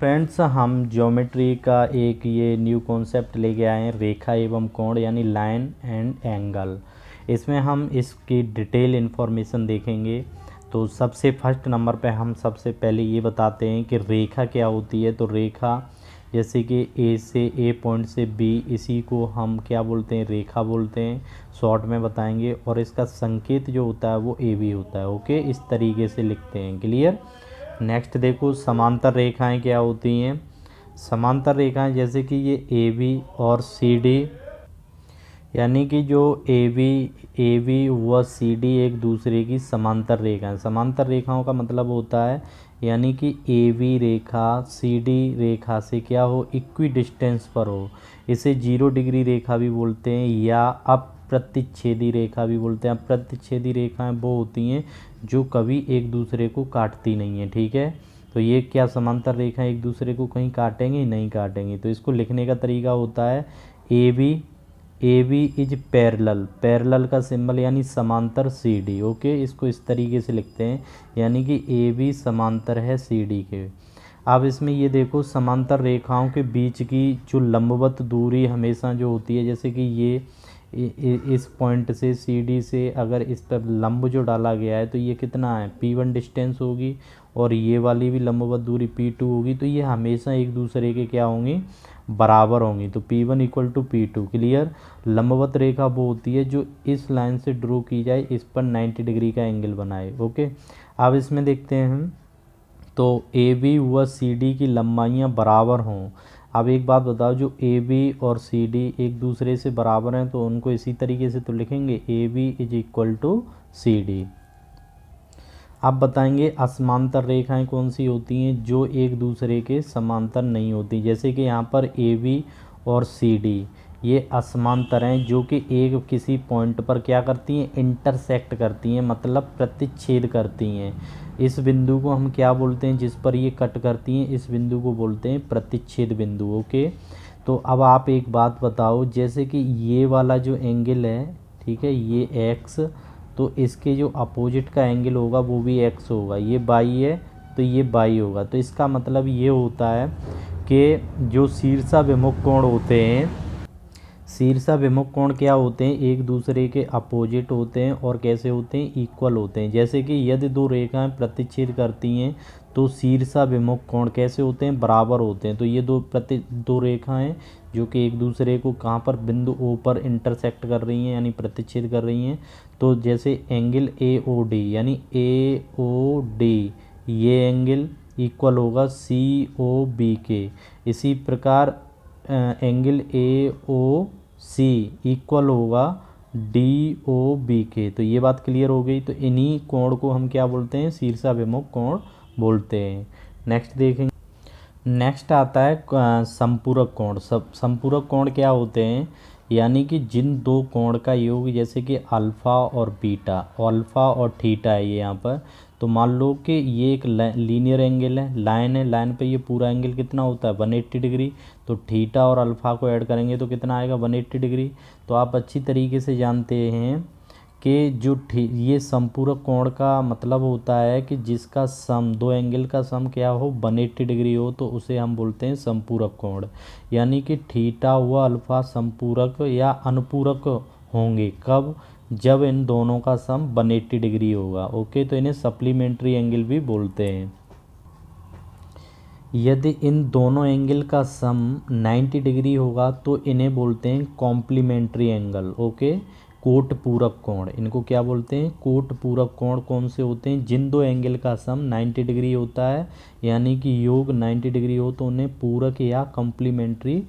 Friends, हम geometry का एक ये न्यू कॉन्सेप्ट लेके आए हैं, रेखा एवं कोण यानी लाइन एंड एंगल। इसमें हम इसकी डिटेल इन्फॉर्मेशन देखेंगे। तो सबसे फर्स्ट नंबर पे हम सबसे पहले ये बताते हैं कि रेखा क्या होती है। तो रेखा जैसे कि ए पॉइंट से बी, इसी को हम क्या बोलते हैं, रेखा बोलते हैं। शॉर्ट में बताएंगे। और इसका संकेत जो होता है वो ए बी होता है। ओके, इस तरीके से लिखते हैं। क्लियर। नेक्स्ट देखो, समांतर रेखाएं क्या होती हैं। समांतर रेखाएं जैसे कि ये ए बी और सी डी, यानी कि जो ए बी व सी डी एक दूसरे की समांतर रेखाएं। समांतर रेखाओं का मतलब होता है यानी कि A B Rekha C D रेखा से क्या हो, इक्वी डिस्टेंस पर हो। इसे 0 डिग्री रेखा भी बोलते हैं या अप्रतिच्छेदी रेखा भी बोलते हैं। अप्रतिच्छेदी रेखाएं वो होती हैं जो कभी एक दूसरे को काटती नहीं है। ठीक है, तो ये क्या समांतर रेखा एक दूसरे को कहीं काटेंगे, नहीं काटेंगे। तो इसको लिखने का तरीका होता है A B is parallel, parallel का सिंबल यानी समांतर सी डी। ओके, इसको इस तरीके से लिखते हैं यानी कि ए बी समांतर है सी डी के। अब इसमें ये देखो, समांतर रेखाओं के बीच की जो लंबवत दूरी हमेशा जो होती है, जैसे कि ये इस पॉइंट से सी डी से अगर इस पर लंब जो डाला गया है तो ये कितना है, P1 डिस्टेंस होगी। और ये वाली भी लंबवत दूरी P2 होगी। तो ये हमेशा एक दूसरे के क्या होंगी, बराबर होंगी। तो P1 equal to P2। Clear. लंबवत रेखा वो होती है जो इस लाइन से ड्रॉ की जाए, इस पर 90 डिग्री का एंगल बनाए। ओके, अब इसमें देखते हैं हम। तो ए बी व सी डी की लंबाइयाँ बराबर हों। अब एक बात बताओ, जो ए बी और सी डी एक दूसरे से बराबर हैं तो उनको इसी तरीके से तो लिखेंगे, A B is equal to C D. अब बताएंगे असमांतर रेखाएं कौन सी होती हैं, जो एक दूसरे के समांतर नहीं होती। जैसे कि यहाँ पर ए बी और सी डी ये असमांतर हैं, जो कि एक किसी पॉइंट पर क्या करती हैं, इंटरसेक्ट करती हैं, मतलब प्रतिच्छेद करती हैं। इस बिंदु को हम क्या बोलते हैं, जिस पर ये कट करती हैं, इस बिंदु को बोलते हैं प्रतिच्छेद बिंदु। ओके, तो अब आप एक बात बताओ, जैसे कि ये वाला जो एंगल है, ठीक है, ये एक्स, तो इसके जो अपोजिट का एंगल होगा वो भी एक्स होगा। ये बाई है तो ये बाई होगा। तो इसका मतलब ये होता है कि जो शीर्षाभिमुख कोण होते हैं, शीर्षाभिमुख कोण क्या होते हैं, एक दूसरे के अपोजिट होते हैं और कैसे होते हैं, इक्वल होते हैं। जैसे कि यदि दो रेखाएं प्रतिच्छेद करती हैं तो शीर्षाभिमुख कोण कैसे होते हैं, बराबर होते हैं। तो ये दो रेखाएं जो कि एक दूसरे को कहाँ पर, बिंदु ओ पर इंटरसेक्ट कर रही हैं यानी प्रतिच्छेद कर रही हैं। तो जैसे एंगल ए ओ डी यानी ए ओ डी, ये एंगल इक्वल होगा सी ओ बी के। इसी प्रकार angle A O C equal होगा डी ओ बी के। तो ये बात क्लियर हो गई। तो इन्हीं कोण को हम क्या बोलते हैं, शीर्षाभिमुख कोण बोलते हैं। नेक्स्ट देखेंगे। नेक्स्ट आता है संपूरक कोण। संपूरक कोण क्या होते हैं, यानी कि जिन दो कोण का योग, जैसे कि अल्फ़ा और बीटा, अल्फ़ा और थीटा है ये यहाँ पर। तो मान लो कि ये एक लीनियर एंगल है, लाइन है, लाइन पे ये पूरा एंगल कितना होता है, 180 डिग्री। तो थीटा और अल्फ़ा को ऐड करेंगे तो कितना आएगा, 180 डिग्री। तो आप अच्छी तरीके से जानते हैं कि जो ये संपूरक कोण का मतलब होता है कि जिसका सम, दो एंगल का सम क्या हो, 180 डिग्री हो, तो उसे हम बोलते हैं संपूरक कोण। यानी कि थीटा व अल्फ़ा संपूरक या अनुपूरक होंगे कब, जब इन दोनों का सम 180 डिग्री होगा। ओके, तो इन्हें सप्लीमेंट्री एंगल भी बोलते हैं। यदि इन दोनों एंगल का सम 90 डिग्री होगा तो इन्हें बोलते हैं कॉम्प्लीमेंट्री एंगल। ओके, कोट पूरक कोण, इनको क्या बोलते हैं, कोट पूरक कोण। कौन से होते हैं, जिन दो एंगल का सम 90 डिग्री होता है, यानी कि योग 90 डिग्री हो, तो उन्हें पूरक या कॉम्प्लीमेंट्री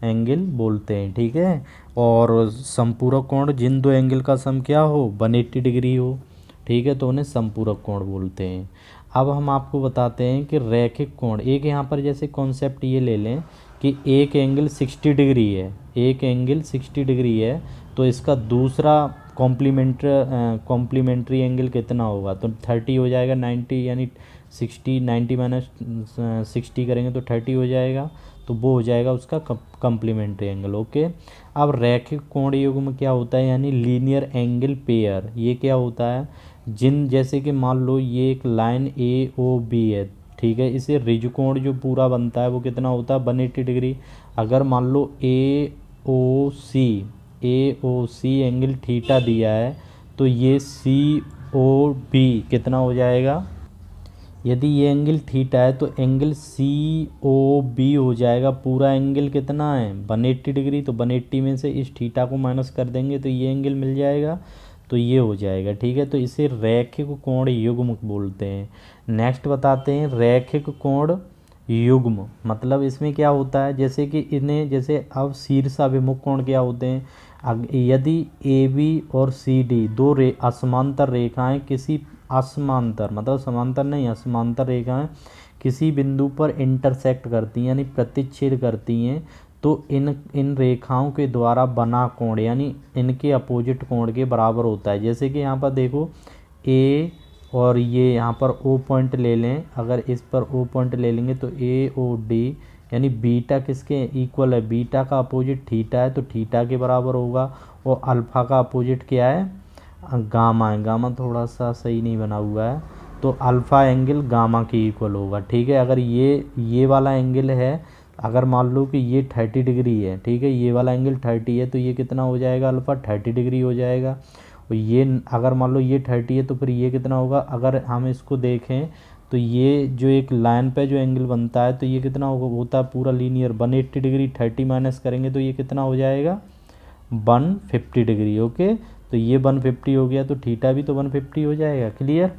एंगल बोलते हैं। ठीक है। और संपूरक कोण, जिन दो एंगल का सम क्या हो, 180 डिग्री हो, ठीक है, तो उन्हें संपूरक कोण बोलते हैं। अब हम आपको बताते हैं कि रैखिक कोण। एक यहाँ पर जैसे कॉन्सेप्ट ये ले लें कि एक एंगल 60 डिग्री है, एक एंगल 60 डिग्री है, तो इसका दूसरा कॉम्प्लीमेंट्री एंगल कितना होगा, तो 30 हो जाएगा। 90 यानी 60, 90 माइनस 60 करेंगे तो 30 हो जाएगा। तो वो हो जाएगा उसका कॉम्प्लीमेंट्री एंगल। ओके, अब रैखिक कोण योग में क्या होता है, यानी लीनियर एंगल पेयर। ये क्या होता है, जिन, जैसे कि मान लो ये एक लाइन ए ओ बी है, ठीक है। इसे रिज कोण जो पूरा बनता है वो कितना होता है 180 डिग्री। अगर मान लो ए ओ सी एंगल थीटा दिया है तो ये सी ओ बी कितना हो जाएगा, यदि ये एंगल थीटा है तो एंगल सी ओ बी हो जाएगा। पूरा एंगल कितना है 180 डिग्री, तो 180 में से इस थीटा को माइनस कर देंगे तो ये एंगल मिल जाएगा, तो ये हो जाएगा। ठीक है, तो इसे रैखिक कोण युग्म बोलते हैं। नेक्स्ट बताते हैं रैखिक कोण युग्म, मतलब इसमें क्या होता है, जैसे कि इन्हें जैसे अब शीर्षाभिमुख कोण क्या होते हैं, यदि ए बी और सी डी दो असमांतर रेखाएं किसी असमांतर मतलब समांतर नहीं असमांतर रेखाएं किसी बिंदु पर इंटरसेक्ट करती हैं यानी प्रतिच्छेद करती हैं, तो इन रेखाओं के द्वारा बना कोण यानी इनके अपोजिट कोण के बराबर होता है। जैसे कि यहाँ पर देखो ए और ये यहाँ पर ओ पॉइंट ले लें, अगर इस पर ओ पॉइंट ले लेंगे तो ए ओ डी यानी बीटा किसके इक्वल है, बीटा का अपोजिट थीटा है तो थीटा के बराबर होगा, और अल्फ़ा का अपोजिट क्या है गामा है। गामा थोड़ा सा सही नहीं बना हुआ है, तो अल्फ़ा एंगल गामा के इक्वल होगा। ठीक है, अगर ये वाला एंगल है, अगर मान लो कि ये 30 डिग्री है, ठीक है, ये वाला एंगल 30 है तो ये कितना हो जाएगा अल्फ़ा 30 डिग्री हो जाएगा। और ये अगर मान लो ये 30 है तो फिर ये कितना होगा, अगर हम इसको देखें तो ये जो एक लाइन पे जो एंगल बनता है तो ये कितना होता है पूरा लीनियर 180 डिग्री, 30 माइनस करेंगे तो ये कितना हो जाएगा 150 डिग्री। ओके, तो ये 150 हो गया तो थीटा भी तो 150 हो जाएगा। क्लियर,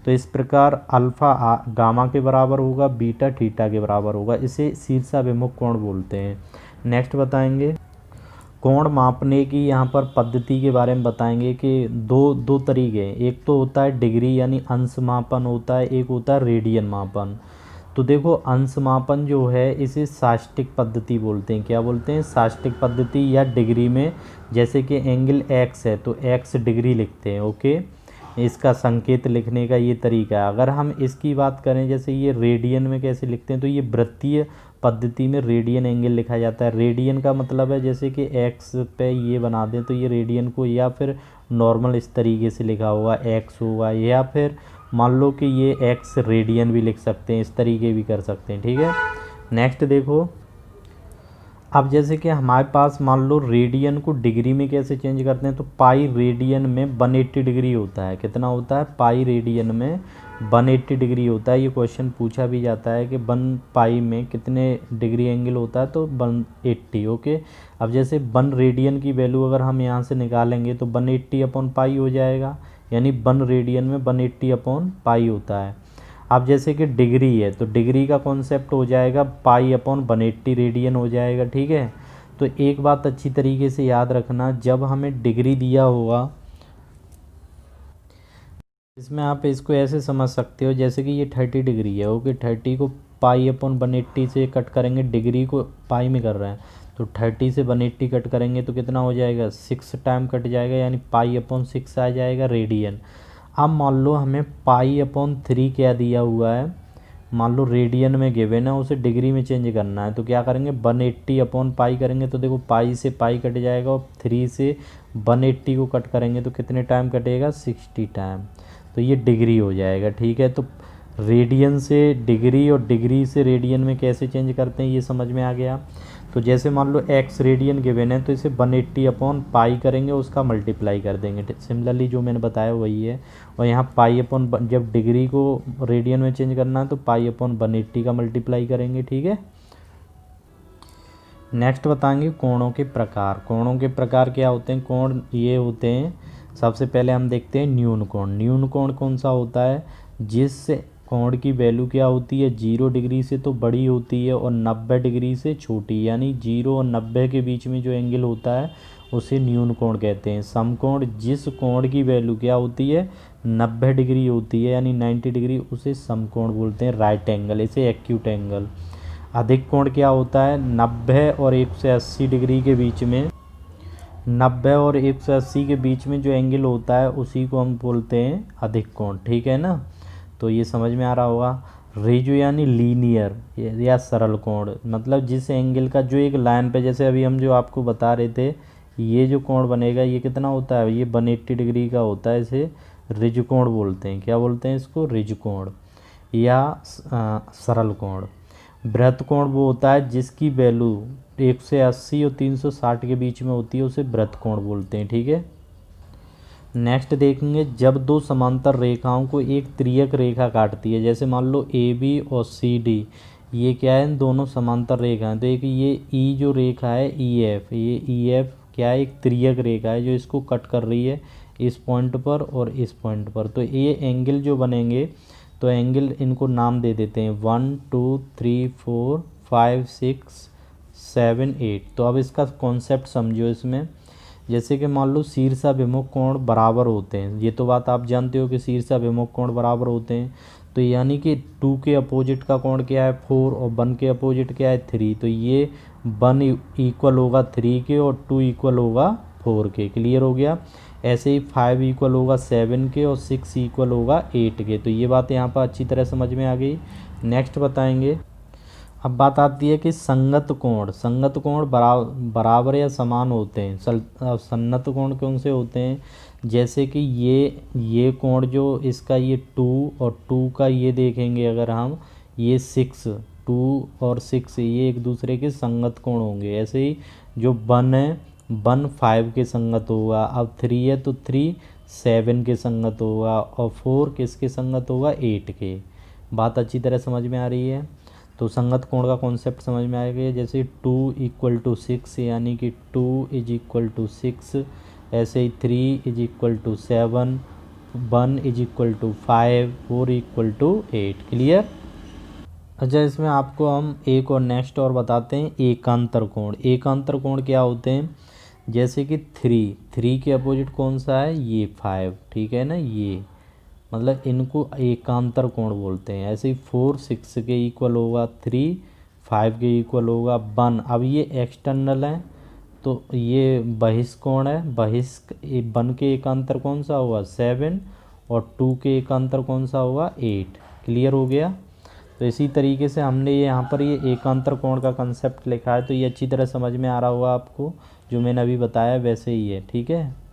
तो इस प्रकार अल्फ़ा गामा के बराबर होगा, बीटा थीटा के बराबर होगा। इसे शीर्षाभिमुख कोण बोलते हैं। नेक्स्ट बताएंगे कोण मापने की यहाँ पर पद्धति के बारे में बताएंगे कि दो तरीके हैं। एक तो होता है डिग्री यानी अंश मापन होता है, एक होता है रेडियन मापन। तो देखो अंश मापन जो है इसे साष्टिक पद्धति बोलते हैं। क्या बोलते हैं, साष्टिक पद्धति, या डिग्री में जैसे कि एंगल एक्स है तो एक्स डिग्री लिखते हैं। ओके, इसका संकेत लिखने का ये तरीका है। अगर हम इसकी बात करें जैसे ये रेडियन में कैसे लिखते हैं, तो ये वृत्तीय पद्धति में रेडियन एंगल लिखा जाता है। रेडियन का मतलब है जैसे कि एक्स पे ये बना दें तो ये रेडियन को, या फिर नॉर्मल इस तरीके से लिखा हुआ एक्स होगा, या फिर मान लो कि ये एक्स रेडियन भी लिख सकते हैं, इस तरीके भी कर सकते हैं। ठीक है, नेक्स्ट देखो, अब जैसे कि हमारे पास मान लो रेडियन को डिग्री में कैसे चेंज करते हैं, तो पाई रेडियन में 180 डिग्री होता है। कितना होता है, पाई रेडियन में 180 डिग्री होता है। ये क्वेश्चन पूछा भी जाता है कि 1 पाई में कितने डिग्री एंगल होता है, तो 180। ओके, अब जैसे 1 रेडियन की वैल्यू अगर हम यहाँ से निकालेंगे तो 180 अपॉन पाई हो जाएगा, यानी 1 रेडियन में 180 अपॉन पाई होता है। अब जैसे कि डिग्री है तो डिग्री का कॉन्सेप्ट हो जाएगा पाई अपॉन 180 रेडियन हो जाएगा। ठीक है, तो एक बात अच्छी तरीके से याद रखना, जब हमें डिग्री दिया होगा इसमें आप इसको ऐसे समझ सकते हो जैसे कि ये 30 डिग्री है। ओके, 30 को पाई अपॉन 180 से कट करेंगे, डिग्री को पाई में कर रहे हैं तो 30 से 180 कट करेंगे तो कितना हो जाएगा 6 टाइम कट जाएगा, यानी पाई अपॉन 6 आ जाएगा रेडियन। अब मान लो हमें पाई अपॉन 3 क्या दिया हुआ है, मान लो रेडियन में गिवन है, उसे डिग्री में चेंज करना है तो क्या करेंगे 180 अपॉन पाई करेंगे, तो देखो पाई से पाई कट जाएगा और 3 से 180 को कट करेंगे तो कितने टाइम कटेगा 60 टाइम, तो ये डिग्री हो जाएगा। ठीक है, तो रेडियन से डिग्री और डिग्री से रेडियन में कैसे चेंज करते हैं ये समझ में आ गया। तो जैसे मान लो एक्स रेडियन गिवन है तो इसे 180 अपॉन पाई करेंगे, उसका मल्टीप्लाई कर देंगे। सिमिलरली जो मैंने बताया वही है, और यहाँ पाई अपॉन जब डिग्री को रेडियन में चेंज करना है तो पाई अपॉन 180 का मल्टीप्लाई करेंगे। ठीक है, नेक्स्ट बताएंगे कोणों के प्रकार। कोणों के प्रकार क्या होते हैं, कोण ये होते हैं, सबसे पहले हम देखते हैं न्यून कोण। न्यून कोण कौन सा होता है, जिस कोण की वैल्यू क्या होती है 0 डिग्री से तो बड़ी होती है और 90 डिग्री से छोटी, यानी 0 और 90 के बीच में जो एंगल होता है उसे न्यून कोण कहते हैं। समकोण, जिस कोण की वैल्यू क्या होती है 90 डिग्री होती है यानी 90 डिग्री, उसे समकोण बोलते हैं। राइट एंगल, इसे एक्यूट एंगल। अधिक कोण क्या होता है, 90 और 180 डिग्री के बीच में, 90 और 180 के बीच में जो एंगल होता है उसी को हम बोलते हैं अधिक कोण। ठीक है ना, तो ये समझ में आ रहा होगा। रेजो यानी लीनियर या सरल कोण, मतलब जिस एंगल का जो एक लाइन पे, जैसे अभी हम जो आपको बता रहे थे ये जो कोण बनेगा ये कितना होता है, ये 180 डिग्री का होता है, इसे रिज कोण बोलते हैं। क्या बोलते हैं इसको, रिज कोण। या सरल कोण। बृहत कोण वो होता है जिसकी वैल्यू 180 और 360 के बीच में होती है, उसे बृहत कोण बोलते हैं। ठीक है, नेक्स्ट देखेंगे, जब दो समांतर रेखाओं को एक तिर्यक रेखा काटती है, जैसे मान लो ए बी और सी डी, ये क्या है, इन दोनों समांतर रेखा हैं। तो एक ये ई जो रेखा है ई एफ, ये ई एफ क्या है, एक तिर्यक रेखा है जो इसको कट कर रही है इस पॉइंट पर और इस पॉइंट पर। तो ये एंगल जो बनेंगे, तो एंगल इनको नाम दे देते हैं 1 2 3 4 5 6 7 8। तो अब इसका कॉन्सेप्ट समझो। इसमें जैसे कि मान लो शीर्षाभिमुख कोण बराबर होते हैं, ये तो बात आप जानते हो कि शीर्षाभिमुख कोण बराबर होते हैं। तो यानी कि 2 के अपोजिट का कोण क्या है 4 और 1 के अपोजिट क्या है 3। तो ये 1 इक्वल होगा 3 के और 2 इक्वल होगा 4 के। क्लियर हो गया। ऐसे ही 5 इक्वल होगा 7 के और 6 इक्वल होगा 8 के। तो ये बात यहाँ पर अच्छी तरह समझ में आ गई। नेक्स्ट बताएंगे, अब बात आती है कि संगत कोण बराबर या समान होते हैं। संगत कोण कौन से होते हैं, जैसे कि ये कोण जो इसका ये 2 और 2 का ये देखेंगे अगर हम, ये 6, 2 और 6 ये एक दूसरे के संगत कोण होंगे। ऐसे ही जो 1 है 1 5 के संगत होगा। अब 3 है तो 3 7 के संगत होगा और 4 किसके संगत होगा 8 के। बात अच्छी तरह समझ में आ रही है। तो संगत कोण का कॉन्सेप्ट समझ में आएगा। जैसे 2 = 6 यानी कि 2 = 6, ऐसे ही 3 = 7, 1 = 5, 4 = 8। क्लियर। अच्छा, इसमें आपको हम एक और नेक्स्ट और बताते हैं एकांतर कोण। एकांतर कोण क्या होते हैं, जैसे कि 3 के अपोजिट कौन सा है, ये 5। ठीक है ना, ये मतलब इनको एकांतर कोण बोलते हैं। ऐसे ही 4 6 के इक्वल होगा, 3 5 के इक्वल होगा, 1। अब ये एक्सटर्नल है तो ये बहिष्कोण है। 1 के एकांतर कौन सा होगा 7 और 2 के एकांतर कौन सा होगा 8। क्लियर हो गया। तो इसी तरीके से हमने ये यहाँ पर ये एकांतर कोण का कंसेप्ट लिखा है। तो ये अच्छी तरह समझ में आ रहा होगा आपको, जो मैंने अभी बताया वैसे ही है। ठीक है।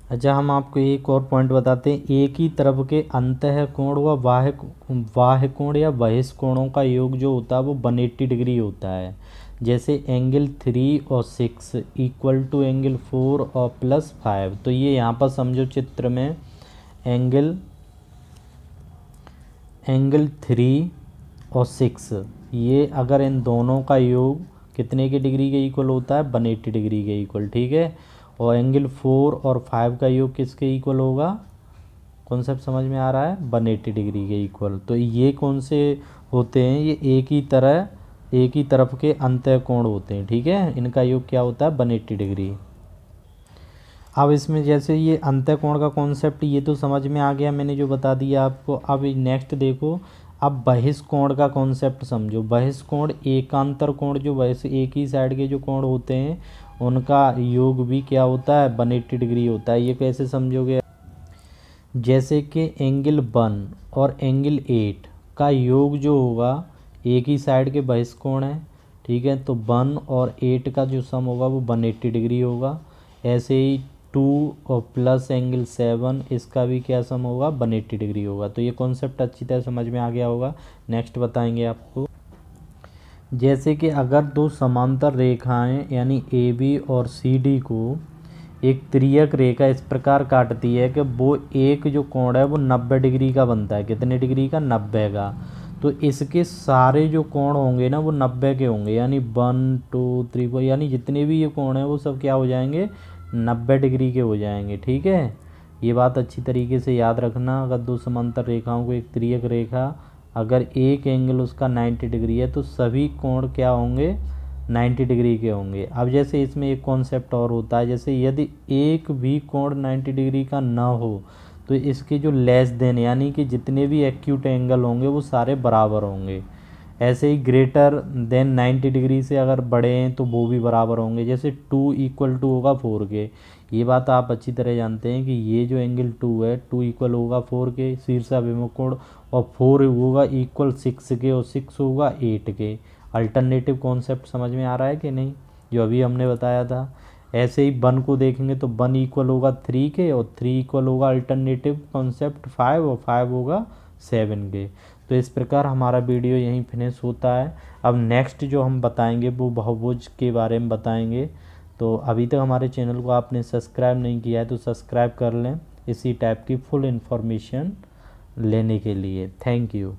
अच्छा, हम आपको एक और पॉइंट बताते हैं, एक ही तरफ के अंतः कोण व बाह्य कोण या बहिष्कोणों का योग जो होता है वो 180 डिग्री होता है। जैसे एंगल 3 और 6 इक्वल टू एंगल 4 और +5। तो ये यहाँ पर समझो चित्र में एंगल 3 और 6, ये अगर इन दोनों का योग कितने के डिग्री के इक्वल होता है 180 डिग्री के इक्वल। ठीक है। और एंगल 4 और 5 का योग किसके इक्वल होगा, कॉन्सेप्ट समझ में आ रहा है, 180 डिग्री के इक्वल। तो ये कौन से होते हैं, ये एक ही तरफ के अंतः कोण होते हैं। ठीक है। इनका योग क्या होता है 180 डिग्री। अब इसमें जैसे ये अंतः कोण का कॉन्सेप्ट ये तो समझ में आ गया, मैंने जो बता दिया आपको। अब नेक्स्ट देखो, अब बहिष्कोण का कॉन्सेप्ट समझो। बहिष्कोण एकांतर कोण, जो एक ही साइड के जो कोण होते हैं उनका योग भी क्या होता है 180 डिग्री होता है। ये कैसे समझोगे, जैसे कि एंगल 1 और एंगल 8 का योग जो होगा, एक ही साइड के बहिष्कोण है। ठीक है। तो 1 और 8 का जो सम होगा वो 180 डिग्री होगा। ऐसे ही 2 और प्लस एंगल 7, इसका भी क्या सम होगा 180 डिग्री होगा। तो ये कॉन्सेप्ट अच्छी तरह समझ में आ गया होगा। नेक्स्ट बताएंगे आपको, जैसे कि अगर दो समांतर रेखाएं यानी ए बी और सी डी को एक तिर्यक रेखा इस प्रकार काटती है कि वो एक जो कोण है वो 90 डिग्री का बनता है। कितने डिग्री का 90 का। तो इसके सारे जो कोण होंगे ना वो 90 के होंगे, यानी 1 2 3 4, यानी जितने भी ये कोण हैं वो सब क्या हो जाएंगे 90 डिग्री के हो जाएंगे। ठीक है। ये बात अच्छी तरीके से याद रखना। अगर दो समांतर रेखाओं को एक तिर्यक रेखा, अगर एक एंगल उसका 90 डिग्री है तो सभी कोण क्या होंगे 90 डिग्री के होंगे। अब जैसे इसमें एक कॉन्सेप्ट और होता है, जैसे यदि एक भी कोण 90 डिग्री का ना हो तो इसके जो लेस देन यानी कि जितने भी एक्यूट एंगल होंगे वो सारे बराबर होंगे। ऐसे ही ग्रेटर देन 90 डिग्री से अगर बड़े हैं तो वो भी बराबर होंगे। जैसे 2 = होगा 4 के। ये बात आप अच्छी तरह जानते हैं कि ये जो एंगल 2 है 2 इक्वल होगा 4 के शीर्षाभिमुख कोण, और 4 होगा इक्वल 6 के और 6 होगा 8 के। अल्टरनेटिव कॉन्सेप्ट समझ में आ रहा है कि नहीं, जो अभी हमने बताया था। ऐसे ही 1 को देखेंगे तो 1 इक्वल होगा 3 के और 3 इक्वल होगा अल्टरनेटिव कॉन्सेप्ट 5 और 5 होगा 7 के। तो इस प्रकार हमारा वीडियो यहीं फिनिश होता है। अब नेक्स्ट जो हम बताएंगे वो बहुभुज के बारे में बताएंगे। तो अभी तक हमारे चैनल को आपने सब्सक्राइब नहीं किया है तो सब्सक्राइब कर लें इसी टाइप की फुल इन्फॉर्मेशन लेने के लिए। Thank you.